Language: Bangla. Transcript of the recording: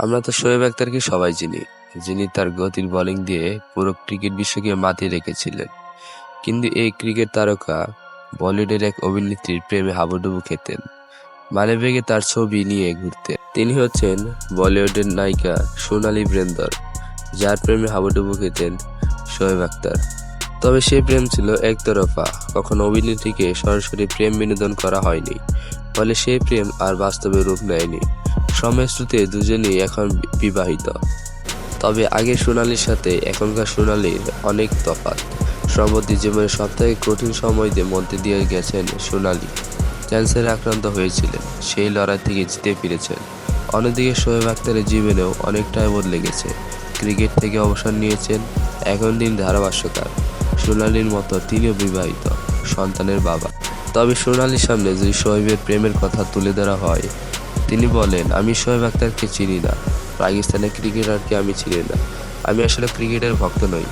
আমরা তো শোয়েব আখতারকে সবাই চিনি, যিনি তার গতির বোলিং দিয়ে পুরো ক্রিকেট বিশ্বকে মাতিয়ে রেখেছিলেন। কিন্তু এই ক্রিকেট তারকা বলিউডের এক অভিনেত্রীর প্রেমে হাবুডুবু খেতেন, মানিব্যাগে তার ছবি নিয়ে ঘুরতেন। তিনি হচ্ছেন বলিউডের নায়িকা সোনালী বেন্দ্রে, যার প্রেমে হাবুডুবু খেতেন শোয়েব আখতার। তবে সেই প্রেম ছিল একতরফা, কখনো অভিনেত্রীকে সরাসরি প্রেম বিনোদন করা হয়নি, ফলে সেই প্রেম আর বাস্তবে রূপ নেয়নি। সময়ের স্রোতে দুজনেই এখন বিবাহিত। তবে আগের সোনালীর সাথে এখনকার সোনালীর অনেক তফাৎ। সম্প্রতি জীবনের সবথেকে কঠিন সময়দের মধ্যে দিয়ে গেছেন সোনালী। ক্যান্সারে আক্রান্ত হয়েছিলেন, সেই লড়াই থেকে জিতে ফিরেছেন। অন্যদিকে শোয়েব আখতারের জীবনেও অনেকটাই বদলে গেছে। ক্রিকেট থেকে অবসর নিয়েছেন, এখন তিনি ধারাভাষ্যকার। সোনালীর মতো তিনিও বিবাহিত, সন্তানের বাবা। তবে সোনালীর সামনে যদি শোয়েবের প্রেমের কথা তুলে ধরা হয়, তিনি বলেন, আমি শোয়েব আখতারকে চিনি না, পাকিস্তানের ক্রিকেটারকে আমি চিনি না, আমি আসলে ক্রিকেটের ভক্ত নই।